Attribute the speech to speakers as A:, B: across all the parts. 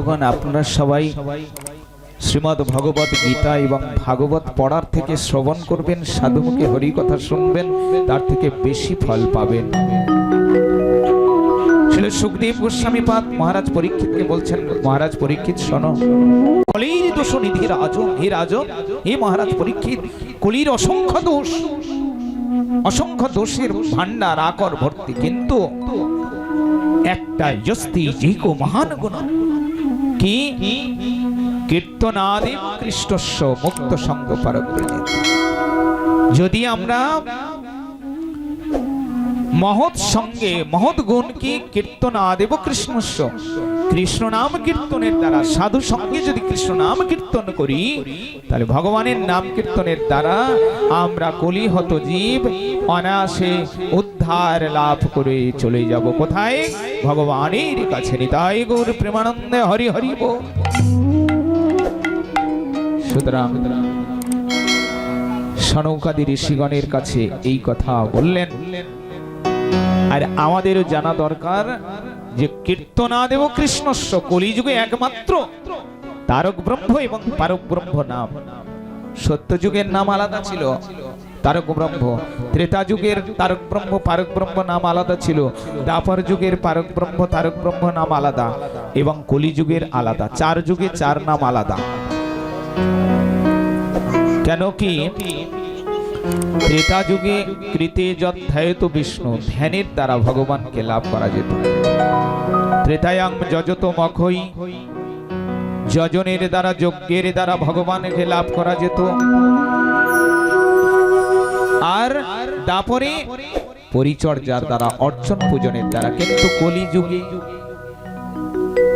A: ভক্তগণ, আপনারা সবাই শ্রীমদ্ ভগবত গীতা এবং ভাগবত পড়ার থেকে শ্রবণ করবেন, সাধুমুখে হরি কথা শুনবেন, তার থেকে বেশি ফল পাবেন। সুখদেব গোস্বামী পাদ মহারাজ পরীক্ষিতকে বলছেন, মহারাজ পরীক্ষিত শোনো, কলির দোষ নিধি রাজন, হে রাজন, হে মহারাজ পরীক্ষিত, কলির অসংখ্য দোষ, অসংখ্য দোষের ভান্ডার আকর ভর্তি, কিন্তু একটা যস্তি যেকো মহান গুণ কি কীর্তনাদি কৃষ্ণস্য মুক্ত সঙ্গ পারব্রজেত। যদি আমরা মহৎ সঙ্গে মহৎ গুণ কি কীর্তনাদেব কৃষ্ণস্য, কৃষ্ণ নাম কীর্তনের দ্বারা, সাধু সঙ্গে যদি কৃষ্ণ নাম কীর্তন করি, তাহলে ভগবানের নাম কীর্তনের দ্বারা আমরা কলিহত জীব অনায়াসে উদ্ধার লাভ করে চলে যাব কোথায়? ভগবানের কাছে। নিতাই গৌর প্রেমানন্দে হরি হরি বল। সুতরাং সনৌকাদি ঋষিগণের কাছে এই কথা বললেন। আর আমাদেরও জানা দরকার যে কীর্তনাদেব কৃষ্ণস্য, কলিযুগে একমাত্র তারক ব্রহ্ম এবং পারক ব্রহ্ম নাম। সত্য যুগের নাম আলাদা ছিল তারক ব্রহ্ম, ত্রেতা যুগের তারক ব্রহ্ম পারক ব্রহ্ম নাম আলাদা ছিল, দ্বাপর যুগের পারক ব্রহ্ম তারক ব্রহ্ম নাম আলাদা, এবং কলিযুগের আলাদা। চার যুগে চার নাম আলাদা। কেন কি? ত্রেতা যুগে কৃতে যধ্যায়ত বিষ্ণু, ধ্যানের দ্বারা ভগবানকে লাভ করা যেত। ত্রেতায়াং যজত মখই, যজনের দ্বারা যজ্ঞের দ্বারা ভগবানকে লাভ করা যেত। আর দাপরে পরিচর্যার দ্বারা, অর্চন পূজনের দ্বারা। কিন্তু কলিযুগে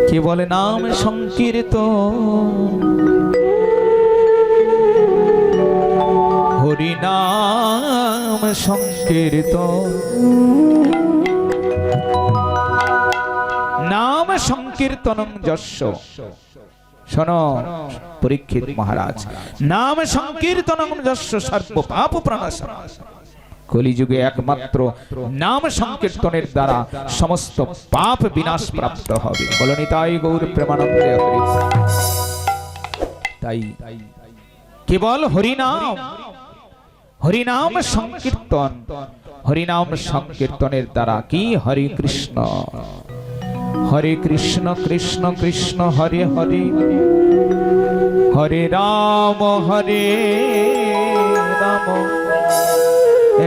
A: কে বলে নাম সংকীর্তন, হরি নাম সংকীর্তন, নাম সংকীর্তনং যস্য। শোনো পরীক্ষিত মহারাজ, নাম সংকীর্তনং যস্য সর্ব পাপ প্রণাশনং। কলিযুগে একমাত্র নাম সংকীর্তনের দ্বারা সমস্ত পাপ বিনাশ প্রাপ্ত হবে। বলো নিতাই গৌর প্রেমানন্দে হরি। তাই কেবল হরিনাম, হরিনাম সংকীর্তন, হরিনাম সংকীর্তনের দ্বারা কি? হরে কৃষ্ণ হরে কৃষ্ণ কৃষ্ণ কৃষ্ণ হরে হরে, হরে রাম রাম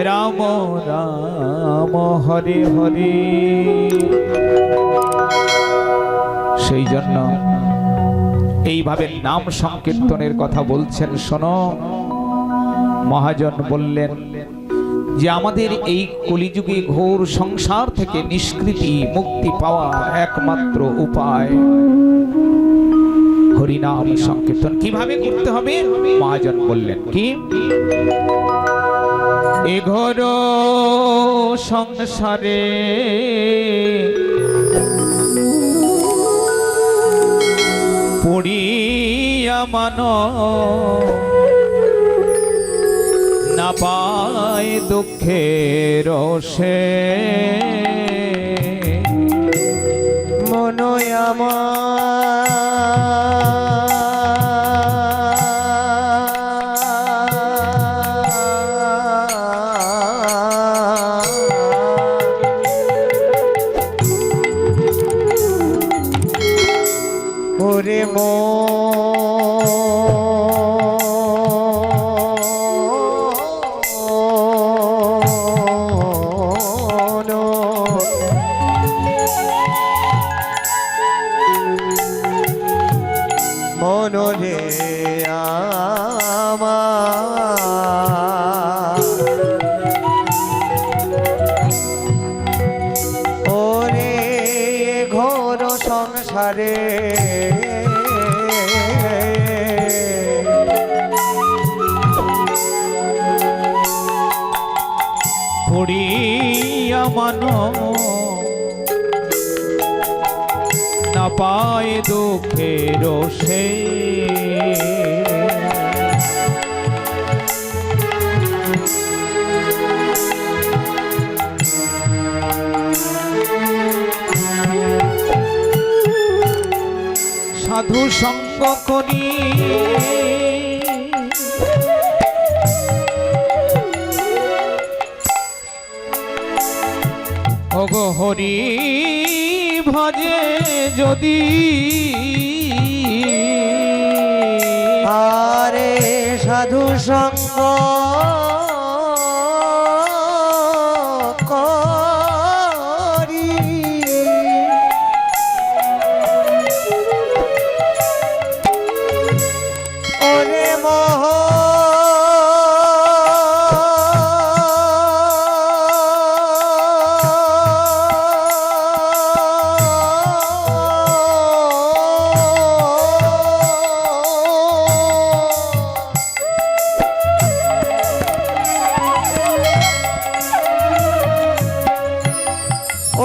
A: রাম রাম হরে হরে। সেই জন্য এইভাবে নাম সংকীর্তনের কথা বলছেন। শোনো, মহাজন বললেন যে আমাদের এই কলিযুগে ঘোর সংসার থেকে নিষ্কৃতি মুক্তি পাওয়ার একমাত্র উপায় হরিনাম সংকীর্তন। কিভাবে করতে হবে? মহাজন বললেন কি? এ ঘোর সংসারে পড়িয়া মানব না পায় দুঃখের রসে, মনয় ওরে মনরে আমার ওরে ঘোর সংসারে পড়িয়া মানব না পায় দুঃখের রসে, সাধু সঙ্গ করি ওগো হরি ভজে যদি
B: আরে সাধু সঙ্গ করি ওরে মোহ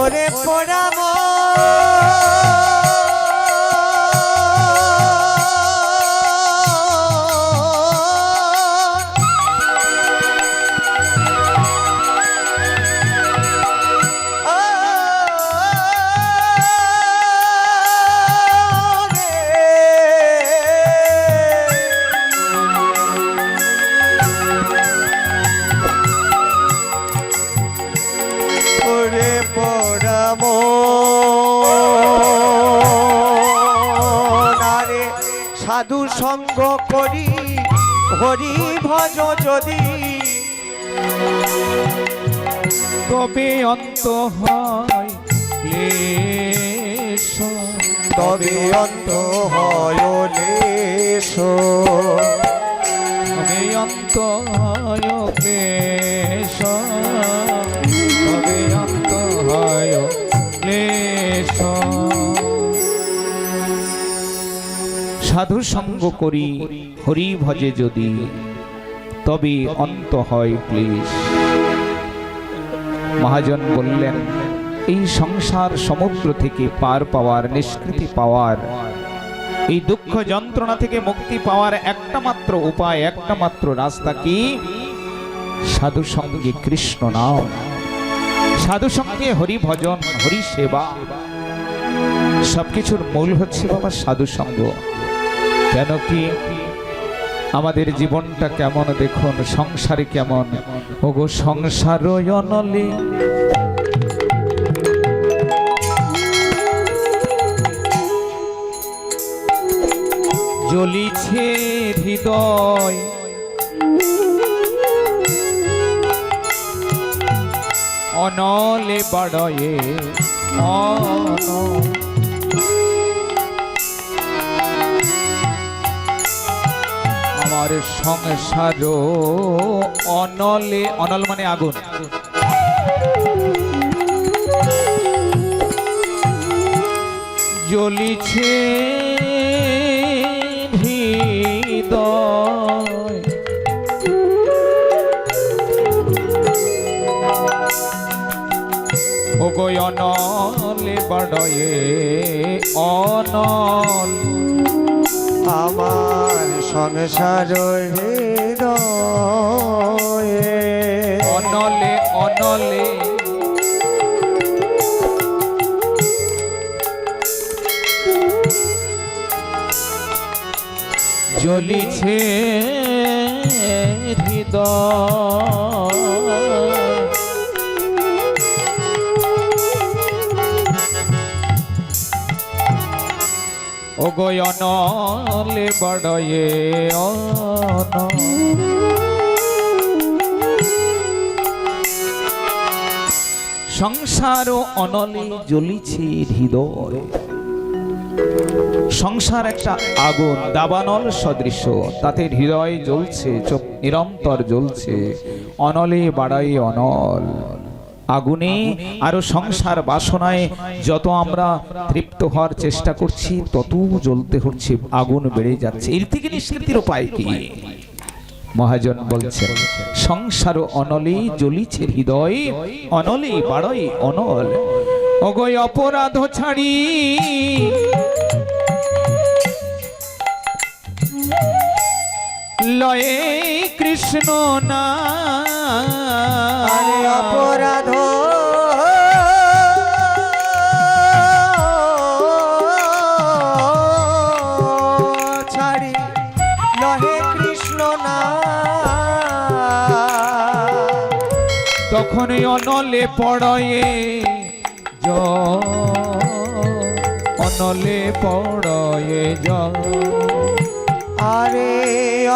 B: ওরে পরাম সাধু সঙ্গ করি হরি ভজ যদি
A: তবে অন্ত হয় ক্লেশ
B: তবে অন্ত হয় লেশ
A: তবে অন্ত হয় ক্লেশ তবে অন্ত হয় ক্লেশ সাধু সঙ্গ করি হরি ভজে যদি তবে অন্ত হয় ক্লেশ। মহাজন বললেন এই সংসার সমুদ্র থেকে পার পাওয়ার নিষ্কৃতি পাওয়ার এই দুঃখ যন্ত্রণা থেকে মুক্তি পাওয়ার একটা মাত্র উপায় একটা মাত্র রাস্তা কি সাধু সঙ্গে কৃষ্ণ নাম সাধু সঙ্গে হরি ভজন হরি সেবা সবকিছুর মূল হচ্ছে বাবা সাধু সঙ্গ। কেন কি আমাদের জীবনটা কেমন দেখুন সংসারে কেমন ওগো সংসার অনলে জ্বলিছে হৃদয় অনলে বাড়য়ে আমার সংসার অনলে অনল মানে আগুন জ্বলিছে হৃদয় ওগো অনলে বাড়য়ে অনল
B: আমার সংসার হৃদয়ে
A: অনলে অনলে জ্বলিছে হৃদয় ওগো অনলে বাড়য়ে সংসার অনলে জ্বলিছে হৃদয় সংসার একটা আগুন দাবানল সদৃশ তাতে হৃদয় জ্বলছে চোখ নিরন্তর জ্বলছে অনলে বাড়াই অনল আগুনে আরো সংসার বাসনায় যত আমরা তৃপ্ত হওয়ার চেষ্টা করছি তত জ্বলতে হচ্ছে আগুন বেড়ে যাচ্ছে এর থেকে নিষ্কৃতির উপায় কি মহাজন বলছেন সংসার অনলে জ্বলিছে হৃদয় অনলে বাড়াই অনল অগয় অপরাধ ছাড়ি লয়ে কৃষ্ণ না
B: অপরাধ
A: অনলে পড়য়ে জল, অনলে পড়য়ে জল।
B: আরে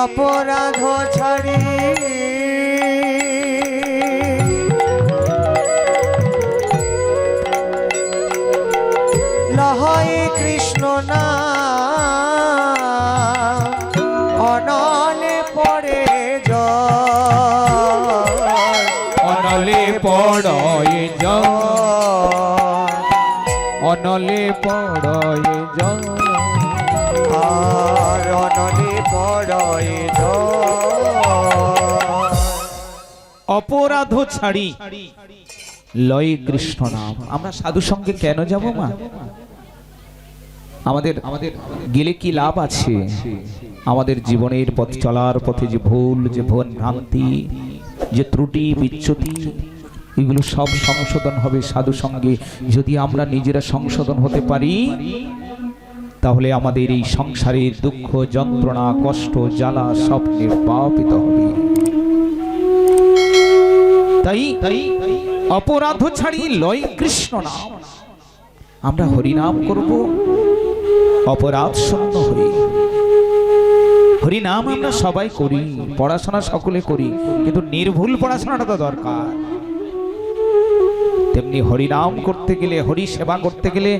B: অপরাধ ছাড়ি লহয় কৃষ্ণ নাম, অনলে পড়ে জল,
A: অনলে পড়য়ে জল, অনলে পড়য়ে জল।
B: আর অনলে পড়ে জল।
A: অপরাধ ছাড়ি লয় কৃষ্ণ নাম। আমরা সাধু সঙ্গে কেন যাব মা? আমাদের গেলে কি লাভ আছে? আমাদের জীবনের পথ চলার পথে যে ভুল, যে ভ্রান্তি, যে ত্রুটি বিচ্যুতি, এগুলো সব সংশোধন হবে সাধু সঙ্গে। যদি আমরা নিজেরা সংশোধন হতে পারি, তাহলে আমাদের এই সংসারের দুঃখ, যন্ত্রণা, কষ্ট, জ্বালা সব নির্বাপিত হবে। তাই অপরাধ ছাড়ি লয় কৃষ্ণ নাম। আমরা হরিনাম করব, অপরাধ শূন্য হরি। হরিনাম আমরা সবাই করি, পড়াশোনা সকলে করি, কিন্তু নির্ভুল পড়াশোনাটা তো দরকার। তেমনি হরিনাম করতে গেলে, হরি সেবা করতে গেলে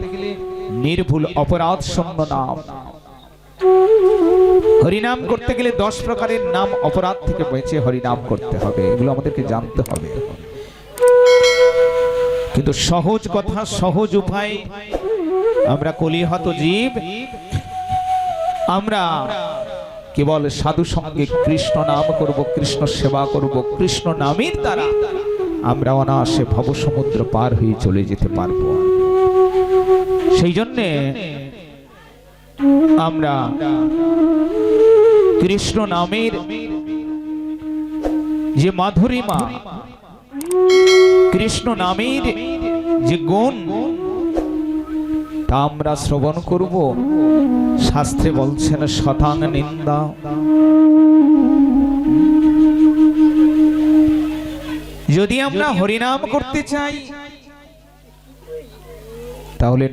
A: নির্ভুল অপরাধ শূন্য নাম। হরিনাম করতে গেলে 10 প্রকারের নাম অপরাধ থেকে বেঁচে হরিনাম করতে হবে। এগুলো আমাদেরকে জানতে হবে। কিন্তু সহজ কথা, সহজ উপায়, আমরা কলিহত জীব, আমরা কেবল সাধু সঙ্গে কৃষ্ণ নাম করব, কৃষ্ণ সেবা করব, কৃষ্ণ নামের দ্বারা আমরা অনায়াসে ভব সমুদ্র পার হয়ে চলে যেতে পারব। সেই জন্যে আমরা কৃষ্ণ নামের যে মাধুরিমা, কৃষ্ণ নামের যে গুণ, তা আমরা শ্রবণ করব। শাস্ত্রে বলছেন শতাং নিন্দা। যদি আমরা হরিনাম করতে চাই, তাহলে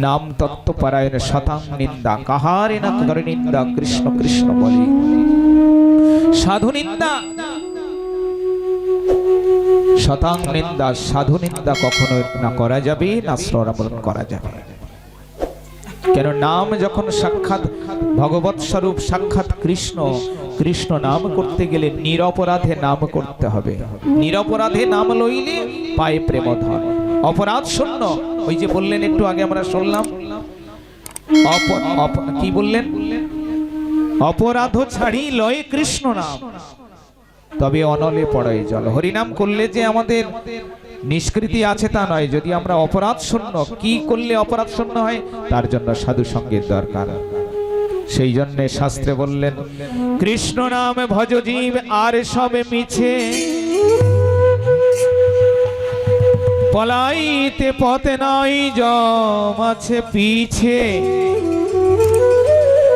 A: নাম তত্ত্ব পারায়ণ শতাং নিন্দা। কাহারে না করে নিন্দা, কৃষ্ণ কৃষ্ণ বলে। সাধু নিন্দা, শতাং নিন্দা, সাধু নিন্দা কখনো না করা যাবে, না শ্রবণ করা যাবে। কেন? নাম যখন সাক্ষাৎ ভগবৎ স্বরূপ, সাক্ষাৎ কৃষ্ণ, কৃষ্ণ নাম করতে গেলে নিরপরাধে নাম করতে হবে। নিরপরাধে নাম লইলে পায় প্রেমধন। অপরাধ শূন্য, ওই যে বললেন একটু আগে আমরা শুনলাম, কি বললেন? অপরাধ ছাড়ি লয় কৃষ্ণ নাম, তবে অনলে পড়ে জল। হরিনাম করলে যে আমাদের নিষ্কৃতি আছে তা নয়। যদি আমরা অপরাধ শূন্য, কি করলে অপরাধ শূন্য হয়? তার জন্য সাধু সঙ্গের দরকার। সেই জন্য শাস্ত্রে বললেন, কৃষ্ণ নাম ভজ জীব আর সবে মিছে, পলাইতে পথে নাই জম আছে পিছে।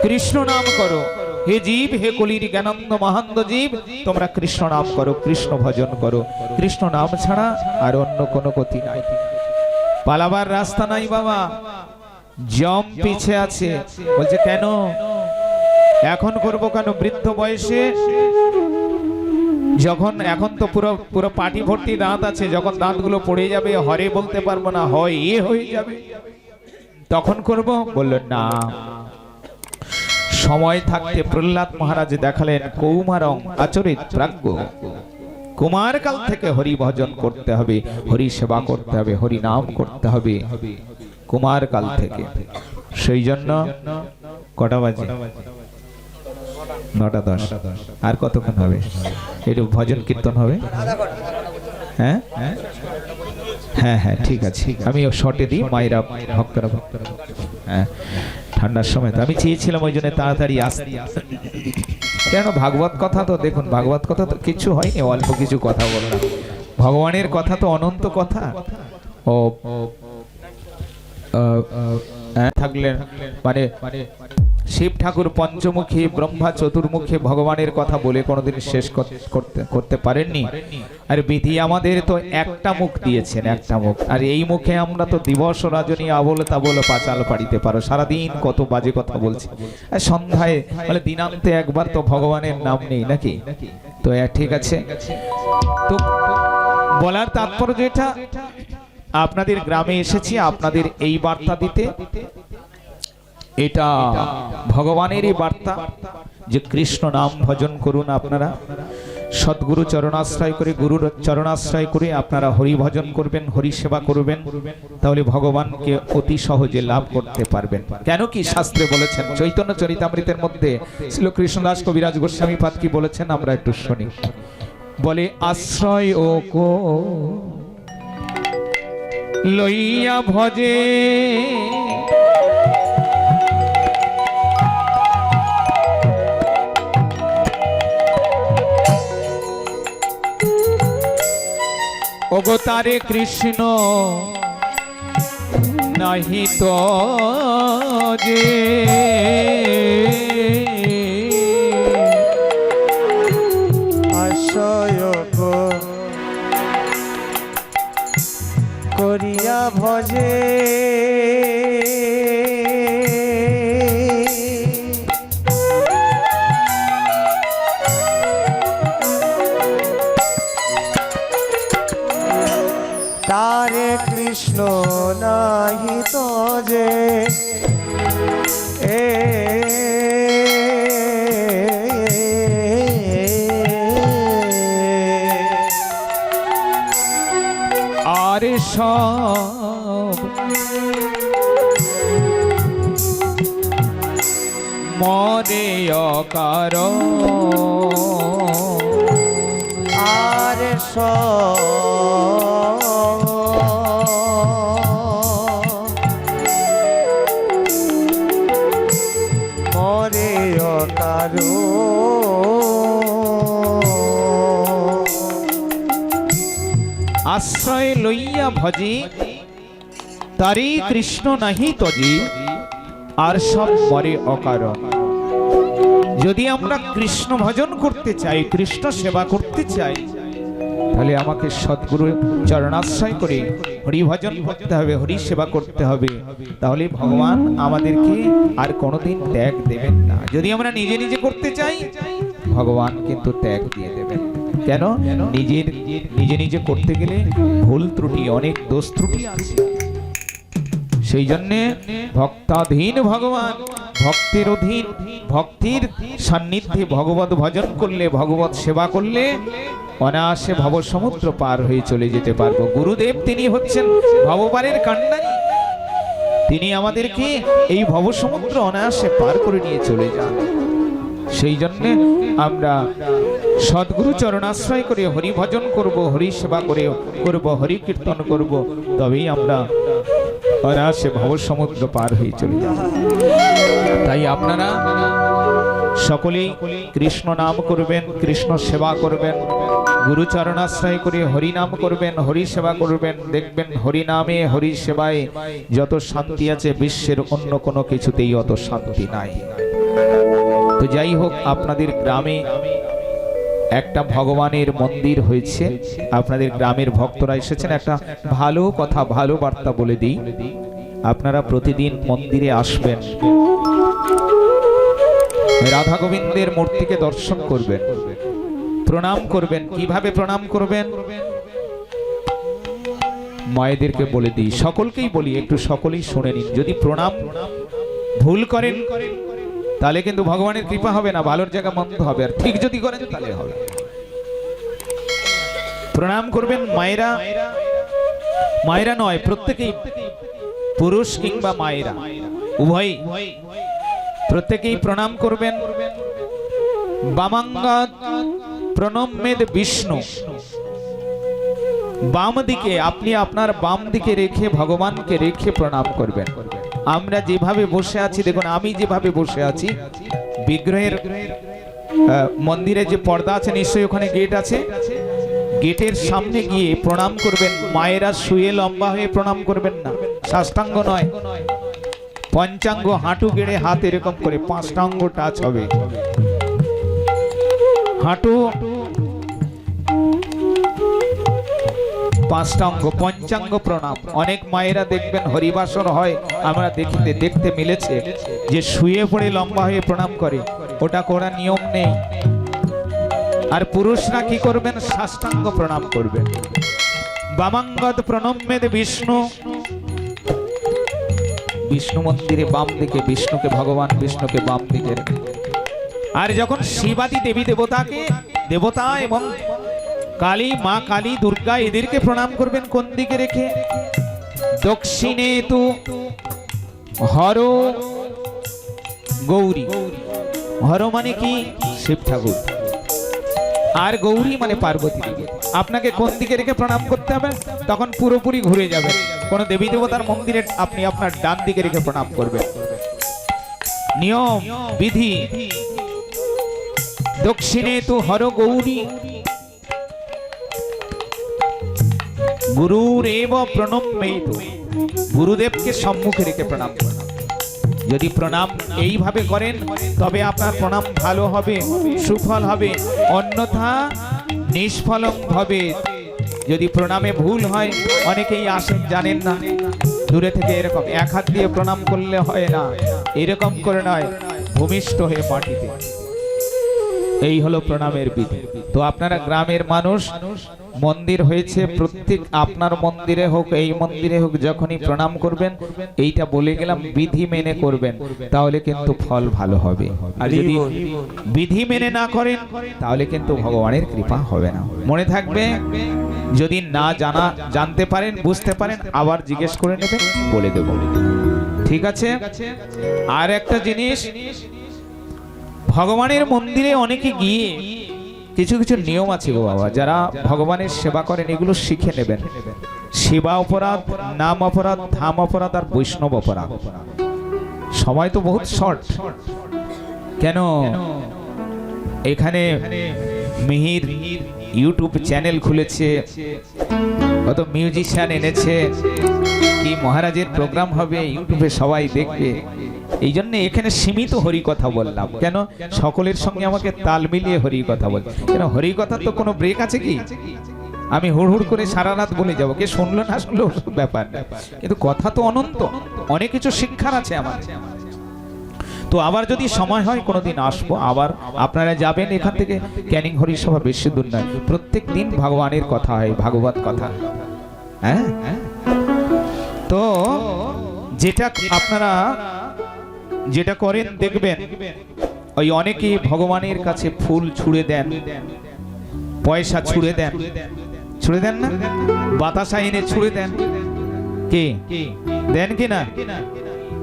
A: কৃষ্ণ নাম করো হে জীব, হে কলির জ্ঞানন্দ মহান্দ জীব, তোমরা কৃষ্ণ নাম করো, কৃষ্ণ ভজন করো। কৃষ্ণ নাম ছাড়া আর অন্য কোনো গতি নাই। পালাবার রাস্তা নাই বাবা, জম পিছে আছে। বলছে কেন এখন করব? কেন? বৃদ্ধ বয়সে যখন, এখন তো পুরো পাটি ভর্তি দাঁত আছে, যখন দাঁতগুলো পড়ে যাবে, হরে বলতে পারবো না, হয় এ হয়ে যাবে, তখন করব। বললেন না, সময় থাকতে প্রহ্লাদ মহারাজ দেখালেন কৌমারং আচরিত প্রাজ্ঞ। কুমার কাল থেকে হরি ভজন করতে হবে, হরি সেবা করতে হবে, হরি নাম করতে হবে, কুমার কাল থেকে। সেই জন্য কটা বাজে? 9:10। আর কতক্ষণ হবে? একটু ভজন কীর্তন হবে। হ্যাঁ হ্যাঁ হ্যাঁ, ঠিক আছে। আমি শর্টে দিই, মায়েরা ভক্তরা। হ্যাঁ, ঠান্ডার সময় তো আমি চেয়েছিলাম ওই জন্য তাড়াতাড়ি আসতে। কেন? ভাগবত কথা তো দেখুন, ভাগবত কথা তো কিছু হয়নি, অল্প কিছু কথা বললাম। ভগবানের কথা তো অনন্ত কথা। ও থাকলেন মানে শিব ঠাকুর পঞ্চমুখী ব্রহ্মা চতুর্মুখী ভগবানের কথা বলে কোনোদিন শেষ করতে পারেননি। আর বিধি আমাদের তো একটা মুখ দিয়েছেন, একটা মুখ, আর এই মুখে আমরা তো দিবস রজনী আবল তাবল পাঁচাল পাড়িতে পারো, সারাদিন কত বাজে কথা বলছি, আর সন্ধ্যায় মানে দিনান্তে একবার তো ভগবানের নাম নেই নাকি? তো ঠিক আছে, তো বলার তাৎপর্য এটা, আপনাদের গ্রামে এসেছি আপনাদের এই বার্তা দিতে। এটা ভগবানেরই বার্তা যে কৃষ্ণ নাম ভজন করুন, আপনারা সদ্গুরু চরণাশ্রয় করে, গুরুর চরণাশ্রয় করে আপনারা হরি ভজন করবেন, হরি সেবা করবেন, তাহলে ভগবানকে অতি সহজে লাভ করতে পারবেন। কেন কি শাস্ত্রে বলেছেন, চৈতন্য চরিতামৃতের মধ্যে শ্রী কৃষ্ণদাস কবিরাজ গোস্বামী পাদ কি বলেছেন আমরা একটু শুনি। বলে আশ্রয় ও কো লইয়া ভজে অবতারে কৃষ্ণ নাহি তো যে
B: আশ্রয় করিয়া ভজে তারে কৃষ্ণ নাহি তো যে
A: আর সব মরে অকার
B: আর সব মরে অকারো
A: আশ্রয় লইয়া ভজি তারি কৃষ্ণ নাহি তজি আর সব মরে অকারণ। যদি আমরা কৃষ্ণ ভজন করতে চাই, কৃষ্ণ সেবা করতে চাই, তাহলে আমাকে সদ্গুরু চরণাশ্রয় করে হরি ভজন করতে হবে, হরি সেবা করতে হবে, তাহলে ভগবান আমাদেরকে আর কোনোদিন ত্যাগ দেবেন না। যদি আমরা নিজে নিজে করতে চাই, ভগবান কিন্তু ত্যাগ দিয়ে দেবেন। কেন? নিজে নিজে করতে গেলে ভুল ত্রুটি, অনেক দোষ ত্রুটি আছে। সেই জন্যে ভক্তাধীন ভগবান, ভক্তের অধীন, ভক্তির সান্নিধ্যে ভগবত ভজন করলে, ভগবত সেবা করলে অনায়াসে ভব সমুদ্র পার হয়ে চলে যেতে পারবো। গুরুদেব তিনি হচ্ছেন ভবপারের কান্ডারি, তিনি আমাদেরকে এই ভব সমুদ্র অনায়াসে পার করে নিয়ে চলে যান। সেই জন্যে আমরা সদ্গুরু চরণাশ্রয় করে হরি ভজন করব, হরি সেবা করব, হরি কীর্তন করব, তবেই আমরা অনায়াসে ভব সমুদ্র পার হয়ে চলে যাব। তাই আপনারা সকলেই কৃষ্ণ নাম করবেন, কৃষ্ণ সেবা করবেন, গুরু চরণাশ্রয় করে হরি নাম করবেন, হরি সেবা করবেন। দেখবেন হরি নামে, হরি সেবায় যত শান্তি আছে, বিশ্বের অন্য কোনো কিছুতেই অত শান্তি নাই। তো যাই হোক, আপনাদের গ্রামে একটা ভগবানের মন্দির হয়েছে, আপনাদের গ্রামের ভক্তরা এসেছেন। একটা ভালো কথা, ভালো বার্তা বলে দিই, আপনারা প্রতিদিন মন্দিরে আসবেন, রাধা গোবিন্দের মূর্তিকে দর্শন করবেন, প্রণাম করবেন। কিভাবে প্রণাম করবেন মায়েদেরকে বলে দিই, সকলকেই বলি, একটু সকলেই শুনে নিন। যদি প্রণাম ভুল করেন তাহলে কিন্তু ভগবানের কৃপা হবে না, ভালোর জায়গা মন্দ হবে। আর ঠিক যদি করেন তাহলে হবে। প্রণাম করবেন মায়েরা, মায়েরা নয়, প্রত্যেকেই, পুরুষ কিংবা মায়েরা উভয়, প্রত্যেকেই প্রণাম করবেন। বামাঙ্গাৎ প্রণম্যেদ বিষ্ণু, বাম দিকে, আপনি আপনার বাম দিকে রেখে ভগবানকে রেখে প্রণাম করবেন। আমরা যেভাবে বসে আছি, দেখুন আমি যেভাবে বসে আছি, বিগ্রহের মন্দিরে যে পর্দা আছে, নিশ্চয়ই ওখানে গেট আছে, গেটের সামনে গিয়ে প্রণাম করবেন। মায়েরা শুয়ে লম্বা হয়ে প্রণাম করবেন না, সাষ্টাঙ্গ নয়, পঞ্চাঙ্গ হাঁটু গেড়ে হাত এরকম করে 5টা অঙ্গ টাচ হবে, হাঁটু 5টা অঙ্গ, পঞ্চাঙ্গ প্রণাম। অনেক মায়েরা দেখবেন হরিবাসর হয়, আমরা দেখতে মিলেছে যে শুয়ে পড়ে লম্বা হয়ে প্রণাম করে, ওটা করার নিয়ম নেই। আর পুরুষরা কি করবেন? সাষ্টাঙ্গ প্রণাম করবেন। বামাঙ্গদ প্রণম্যেদ বিষ্ণু, বিষ্ণু মন্দিরে বাম দিকে বিষ্ণুকে, ভগবান বিষ্ণুকে বাম দিকে। আর যখন শিবাদি দেবী দেবতাকে, দেবতা এবং কালী, মা কালী, দুর্গা এদেরকে প্রণাম করবেন কোন দিকে রেখে? দক্ষিণে তু হর গৌরী। হর মানে কি? শিব ঠাকুর। আর গৌরী মানে পার্বতী দেবী। আপনাকে কোন দিকে রেখে প্রণাম করতে হবে? তখন পুরোপুরি ঘুরে যাবেন। কোন দেবী দেবতার মন্দিরে আপনি আপনার ডান দিকে রেখে প্রণাম করবেন। নিয়ম বিধি, দক্ষিণে তু হর গৌরী গুরুরেব প্রণম্যেত, গুরুদেবকে সম্মুখে রেখে প্রণাম করুন। যদি প্রণাম এইভাবে করেন তবে আপনার প্রণাম ভালো হবে, সুফল হবে, অন্যথা নিষ্ফলং হবে। যদি প্রণামে ভুল হয়, অনেকেই আসেন জানেন না, দূরে থেকে এরকম এক হাত দিয়ে প্রণাম করলে হয় না, এরকম করে নয়, ভূমিষ্ঠ হয়ে মাটিতে। এই হলো প্রণামের বিধি। তো আপনারা গ্রামের মানুষ, মন্দির হয়েছে, প্রত্যেক আপনার মন্দিরে হোক এই মন্দিরে হোক, যখনই প্রণাম করবেন এইটা বলে গেলাম বিধি মেনে করবেন, তাহলে কিন্তু ফল ভালো হবে। আর যদি বিধি মেনে না করেন তাহলে কিন্তু ভগবানের কৃপা হবে না। মনে থাকবে, যদি না জানতে পারেন, বুঝতে পারেন, আবার জিজ্ঞেস করে নেবেন, বলে দেব। ঠিক আছে? আর একটা জিনিস, ভগবানের মন্দিরে অনেকে গিয়ে কিছু কিছু নিয়ম আছে গো বাবা, যারা ভগবানের সেবা করেন এগুলো শিখে নেবেন। সেবা অপরাধ, নাম অপরাধ, ধাম অপরাধ আর বৈষ্ণব অপরাধ। সময় তো বহুত শর্ট, কেন এখানে মিহির ইউটিউব চ্যানেল খুলেছে, কত মিউজিশিয়ান এনেছে, কি মহারাজের প্রোগ্রাম হবে ইউটিউবে সবাই দেখবে। এই জন্য এখানে সীমিত হরি কথা বললাম, কেন সকলের সঙ্গে আমাকে তাল মিলিয়ে হরি কথা বল। কেন হরি কথা তো কোনো ব্রেক আছে কি? আমি হুড় হুড় করে সারা রাত বলে যাবো, কে শুনলো না শুনলো ব্যাপার না, কিন্তু কথা তো অনন্ত, অনেক কিছু শিক্ষার আছে আমার। তো আবার যদি সময় হয় কোনোদিন আসবো, আবার আপনারা যাবেন এখান থেকে ক্যানিং হরিসভা, বেশি দূর নয়, প্রত্যেক দিন ভগবানের কথা হয়, ভাগবত কথা। হ্যাঁ, তো যেটা আপনারা যেটা করেন দেখবেন, ওই অনেকে ভগবানের কাছে ফুল ছুঁড়ে দেন, পয়সা ছুঁড়ে দেন, ছুঁড়ে দেন না, বাতাসা এনে ছুঁড়ে দেন, কে দেন কি না?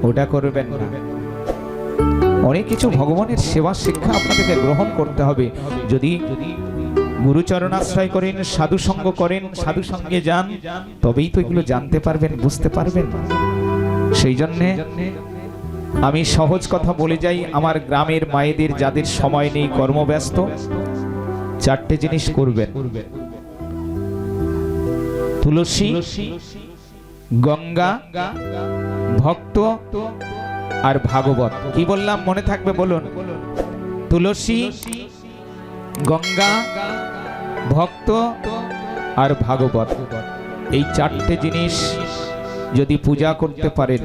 A: ওটা করবেন না। অনেক কিছু ভগবানের সেবা শিক্ষা আপনাদেরকে গ্রহণ করতে হবে। যদি গুরুচরণাশ্রয় করেন, সাধু সঙ্গ করেন, সাধু সঙ্গে যান, তবেই তো এগুলো জানতে পারবেন, বুঝতে পারবেন। সেই জন্যে আমি সহজ কথা বলে যাই, আমার গ্রামের মায়েদের যাদের সময় নেই, কর্মব্যস্ত, 4টে জিনিস করবেন: তুলসী, গঙ্গা, ভক্ত আর ভাগবত। কি বললাম মনে থাকবে বলুন? তুলসী, গঙ্গা, ভক্ত আর ভাগবত। এই 4টে জিনিস যদি পূজা করতে পারেন,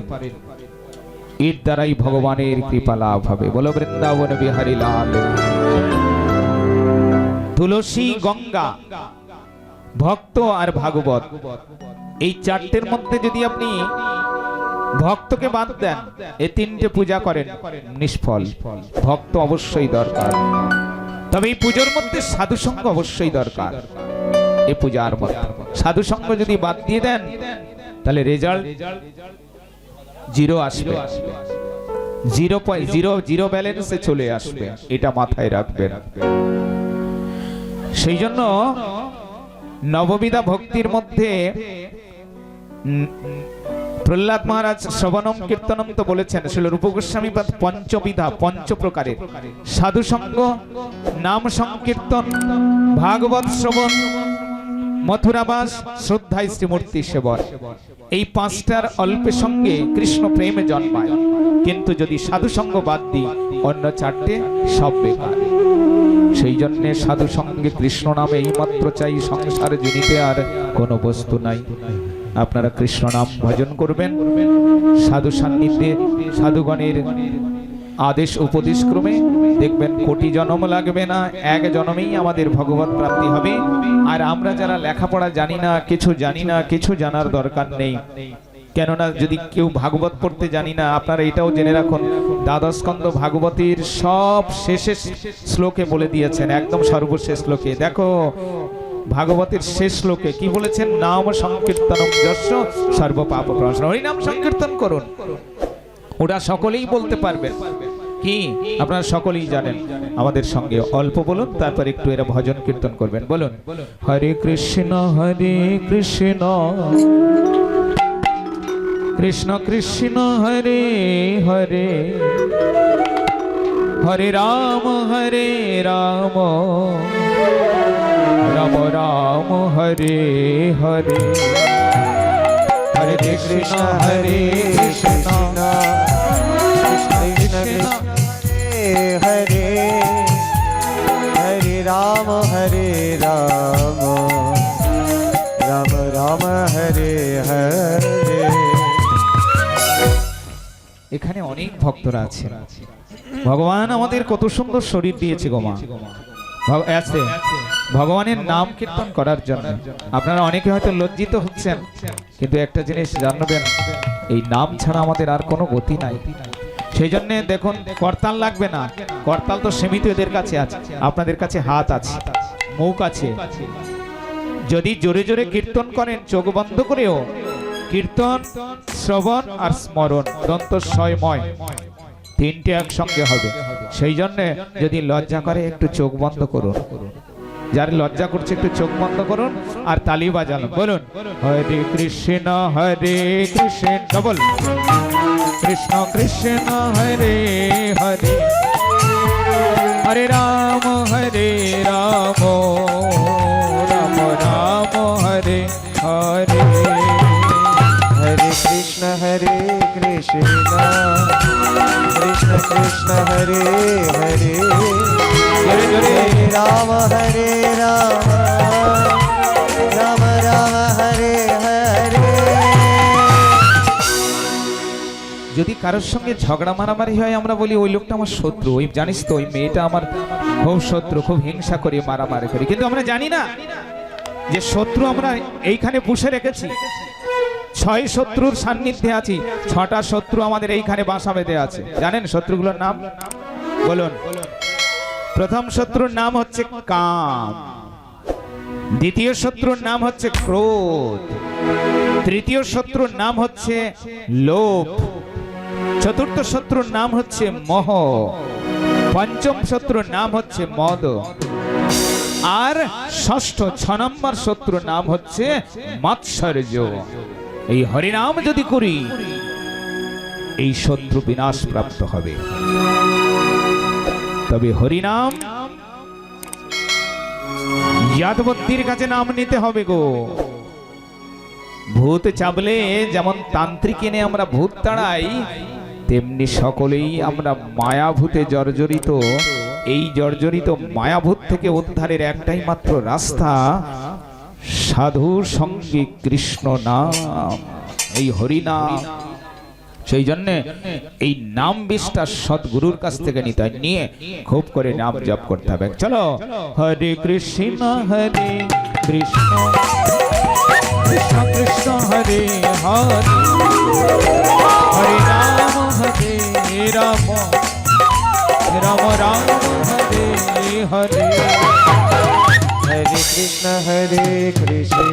A: এর দ্বারাই ভগবানের কৃপা লাভ হবে। বলো বৃন্দাবন বিহারী লাল। তুলসী, গঙ্গা, ভক্ত আর ভাগবত, এই 4টের মধ্যে যদি আপনি ভক্তকে বাদ দেন, এই 3টে পূজা করেন, নিষ্ফল। ভক্ত অবশ্যই দরকার, তবে এই পুজোর মধ্যে সাধু সঙ্গ অবশ্যই দরকার। এই পূজার মধ্যে সাধু সঙ্গ যদি বাদ দিয়ে দেন, তাহলে রেজাল্ট 0 আসবে, 0 ব্যালেন্সে চলে আসবে, এটা মাথায় রাখবেন। সেই জন্য নববিধা ভক্তির মধ্যে প্রহ্লাদ মহারাজ শ্রবণম কীর্তনম তো বলেছেন, ছিল রূপ গোস্বামী পঞ্চবিধা, 5 প্রকারের: সাধু সঙ্গ, নাম সংকীর্তন, ভাগবত শ্রবণ, মথুরাবাস, শ্রদ্ধা, শ্রীমূর্তি সেবন, এই পাঁচটার অল্পের সঙ্গে কৃষ্ণ প্রেমে জন্মায়। কিন্তু যদি সাধু সঙ্গ বাদ দিই, অন্য চারটে সব বেকার। সেই জন্য সাধু সঙ্গে কৃষ্ণ নামে এইমাত্র চাই, সংসার জিনিতে আর কোনো বস্তু নাই। আপনারা কৃষ্ণ নাম ভজন করবেন, সাধু সান্নিধ্যে সাধুগণের আদেশ উপদেশ ক্রমে দেখবেন কোটি জন্ম লাগবে না, এক জন্মেই আমাদের ভগবত প্রাপ্তি হবে। আর আমরা যারা লেখাপড়া জানি না, কিছু জানি না, কিছু জানার দরকার নেই। কেননা যদি কেউ ভাগবত পড়তে জানি না, আপনারা এটাও জেনে রাখুন, দ্বাদশ স্কন্ধ ভাগবতীর সব শেষে শ্লোকে বলে দিয়েছেন, একদম সর্বশেষ শ্লোকে দেখো ভাগবতের শেষ শ্লোকে কি বলেছেন, নাম সংকীর্তনম যস্য সর্ব পাপ প্রণাশনম। হরি নাম সংকীর্তন করুন, ওটা সকলেই বলতে পারবেন। কি আপনারা সকলেই জানেন। আমাদের সঙ্গে অল্প বলুন, তারপর একটু এরা ভজন কীর্তন করবেন। বলুন, হরে কৃষ্ণ কৃষ্ণ কৃষ্ণ হরে হরে, হরে রাম রাম রাম হরে হরে, হরে কৃষ্ণ কৃষ্ণ
B: हरे हरे राम राम राम हरे हरे।
A: এখানে অনেক ভক্তরা আছেন। ভগবান আমাদের কত সুন্দর শরীর দিয়েছে গো মা, আছে ভগবানের নাম কীর্তন করার জন্য। আপনারা অনেকে হয়তো লজ্জিত হচ্ছেন, কিন্তু একটা জিনিস জানবেন, এই নাম ছাড়া আমাদের আর কোনো গতি নাই। সেই জন্য দেখুন, করতাল লাগবে না, করতাল তো সীমিত এদের কাছে আছে, আপনাদের কাছে হাত আছে, মুখ আছে। যদি জোরে জোরে কীর্তন করেন, চোখ বন্ধ করেও কীর্তন, শ্রবণ আর স্মরণ, দন্তস্বয়ময় তিনটে একসঙ্গে হবে। সেই জন্য যদি লজ্জা করে একটু চোখ বন্ধ করুন, যার লজ্জা করছে একটু চোখ বন্ধ করুন আর তালি বাজান। বলুন, হরে কৃষ্ণ ডবল, কৃষ্ণ কৃষ্ণ হরে হরে, হরে রাম রাম রাম হরে হরে,
B: हरे कृष्ण कृष्ण कृष्ण हरे हरे, हरे राम राम राम हरे हरे।
A: যদি কারোর সঙ্গে ঝগড়া মারামারি হয়, আমরা বলি ওই লোকটা আমার শত্রু, ওই জানিস তো ওই মেয়েটা আমার খুব শত্রু, খুব হিংসা করি, মারামারি করি। কিন্তু আমরা জানি না যে শত্রু আমরা এইখানে পুষে রেখেছি। 6 শত্রুর সান্নিধ্যে আছি, 6টা শত্রু আমাদের এইখানে বাসা বেঁধে আছে। জানেন শত্রুগুলোর নাম? বলুন। প্রথম শত্রুর নাম হচ্ছে কাম, দ্বিতীয় শত্রুর নাম হচ্ছে ক্রোধ, তৃতীয় শত্রুর নাম হচ্ছে লোভ, চতুর্থ শত্রুর নাম হচ্ছে মোহ, পঞ্চম শত্রুর নাম হচ্ছে মদ, আর ষষ্ঠ 6 নম্বর শত্রুর নাম হচ্ছে মাৎসর্য। এই হরিনাম যদি করি, এই শত্রু বিনাশ প্রাপ্ত হবে। তবে হরিনাম যাদবদ্ধির কাছে নাম নিতে হবে গো। ভূত চাবলে যেমন তান্ত্রিক এনে আমরা ভূত তাড়াই, তেমনি সকলেই আমরা মায়াভূতে জর্জরিত। এই জর্জরিত মায়াভূত থেকে উদ্ধারের একটাই মাত্র রাস্তা, সাধুর সঙ্গে কৃষ্ণ নাম, এই হরিনাম। সেই জন্য এই নাম বিস্তার সদ্গুরুর কাছ থেকে নিতে হয়, নিয়ে খুব করে নাম জপ করতে হবে। চলো, হরে কৃষ্ণ কৃষ্ণ কৃষ্ণ কৃষ্ণ হরে হরে, হরে রাম রাম রাম রাম হরে হরে,
B: हरे कृष्ण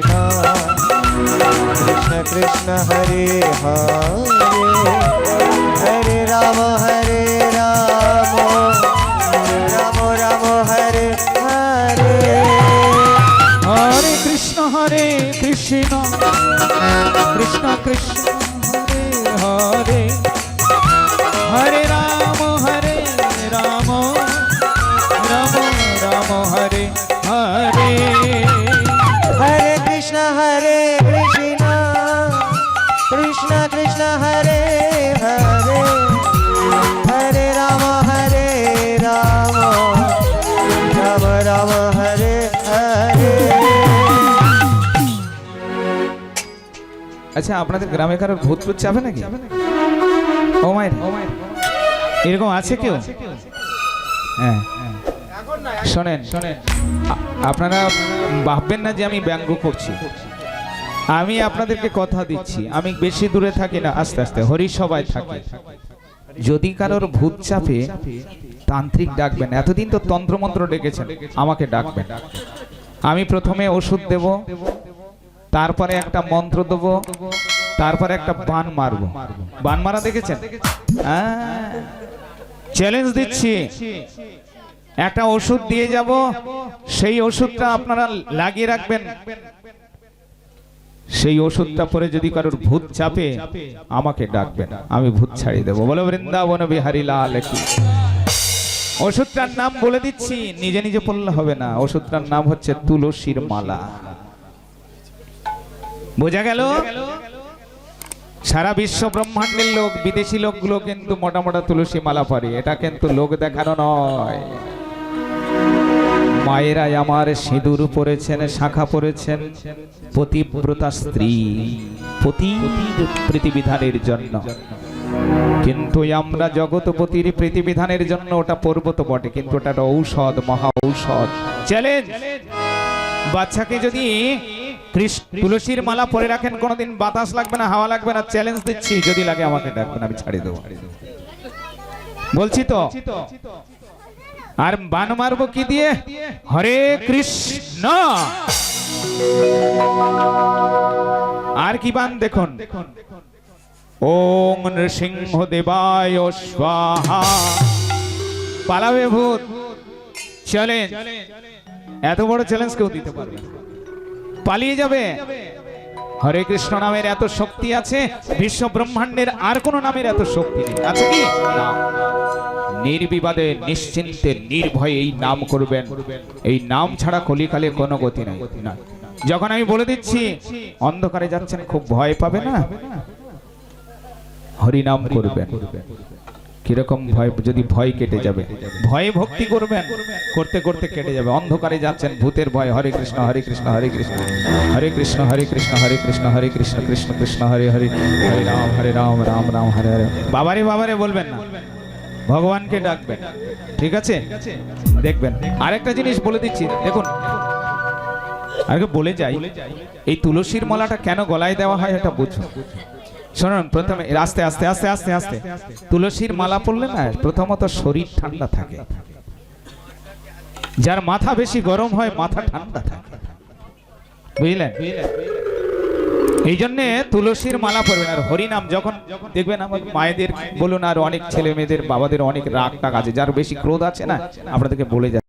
B: कृष्ण कृष्ण हरे हरे, हरे राम राम राम हरे हरे,
A: हरे कृष्ण कृष्ण कृष्ण हरे हरे, हरे राम राम राम राम हरे हरे,
B: हरे हरे हरे हरे राम राम राम हरे हरे।
A: আচ্ছা আপনাদের গ্রামে কারোর ভূত টুত চাপে নাকি? ও মায়ের এরকম আছে কেউ? হ্যাঁ শোনেন আপনারা ভাববেন না যে আমি ব্যঙ্গ করছি। আমি আপনাদেরকে কথা দিচ্ছি, আমি বেশি দূরে থাকি না, আস্তে আস্তে হরিসভায় থাকি। যদি কারোর ভূত চাপে তান্ত্রিক ডাকবেন। এতদিন তো তন্ত্রমন্ত্র ডেকেছেন, আমাকে ডাকবেন। আমি প্রথমে ওষুধ দেব, তারপরে একটা মন্ত্র দেব, তারপরে একটা বান মারবো। বান মারা দেখেছেন? চ্যালেঞ্জ দিচ্ছি, একটা ওষুধ দিয়ে যাব, সেই ওষুধটা আপনারা লাগিয়ে রাখবেন। সেই ওষুধটা পরে যদি কারোর ভূত চাপে আমাকে ডাকবেন, আমি ভূত ছাড়িয়ে দেবো। বলো বৃন্দাবন বিহারী লাল কি। ওষুধটার নাম বলে দিচ্ছি, নিজে নিজে পড়লে হবে না। ওষুধটার নাম হচ্ছে তুলসীর মালা। বোঝা গেল? সারা বিশ্ব ব্রহ্মাণ্ডের লোক, বিদেশি লোকগুলো কিন্তু মোটা মোটা তুলসী মালা পরে। এটা কিন্তু লোক দেখানো নয়। মায়েরাই আমার সিঁদুর পরেছেন, শাখা পরেছেন, পতিব্রতা স্ত্রী, পতির প্রতিবিধানের জন্য। কিন্তু আমরা জগৎপতির প্রতিবিধানের জন্য ওটা পর্বত বটে, কিন্তু ওটা ঔষধ, মহা ঔষধ। চ্যালেঞ্জ, বাচ্চাকে যদি তুলসীর মালা পরে রাখেন, কোনোদিন বাতাস লাগবে না, হাওয়া লাগবে না। চ্যালেঞ্জ দিচ্ছি, যদি লাগে আমাকে ডাকবেন, আমি ছাড়িয়ে দেবো। বলছি তো। আর বান মারবো কি দিয়ে? হরে কৃষ্ণ। আর কি বান দেখুন, ওম নৃসিংহ দেবায় স্বাহা। পালাবে ভূত। চ্যালেঞ্জ, এত বড় চ্যালেঞ্জ কেউ দিতে পারবে না, পালিয়ে যাবে। হরে কৃষ্ণ নামের এত শক্তি আছে, বিশ্ব ব্রহ্মাণ্ডের আর কোন নামের এত শক্তি নেই। আছে কি? না। নির্বিবাদে, নিশ্চিন্তে, নির্ভয়ে এই নাম করবেন। এই নাম ছাড়া কলিকালে কোনো গতি নাই। না, যখন আমি বলে দিচ্ছি অন্ধকারে যাচ্ছেন, খুব ভয় পাবে না, হরি নাম করবেন। কিরকম ভয়? যদি ভয় কেটে যাবে, ভয়ে ভক্তি করবেন, করতে করতে কেটে যাবে। অন্ধকারে যাচ্ছেন, ভূতের ভয়, হরে কৃষ্ণ হরে কৃষ্ণ হরে কৃষ্ণ হরে কৃষ্ণ হরে কৃষ্ণ হরে কৃষ্ণ হরে কৃষ্ণ কৃষ্ণ কৃষ্ণ হরে হরে, হরে রাম রাম রাম হরে হরে। বাবারে বাবারে বলবেন না, ভগবানকে ডাকবেন। ঠিক আছে? দেখবেন। আরেকটা জিনিস বলে দিচ্ছি, দেখুন, আগে বলে যাই, এই তুলসীর মালাটা কেন গলায় দেওয়া হয় এটা বুঝুন। শুনুন, প্রথমে আস্তে আস্তে আস্তে আস্তে আস্তে তুলসীর মালা পড়লে না, প্রথমত শরীর ঠান্ডা থাকে। যার মাথা বেশি গরম হয়, মাথা ঠান্ডা থাকে, বুঝলেন? এই জন্য তুলসীর মালা পড়বেন। আর হরিনাম যখন দেখবেন, আমার মায়েদের বলুন, আর অনেক ছেলে মেয়েদের, বাবাদের অনেক রাগ টাগ আছে, যার বেশি ক্রোধ আছে না, আপনাদেরকে বলে যায়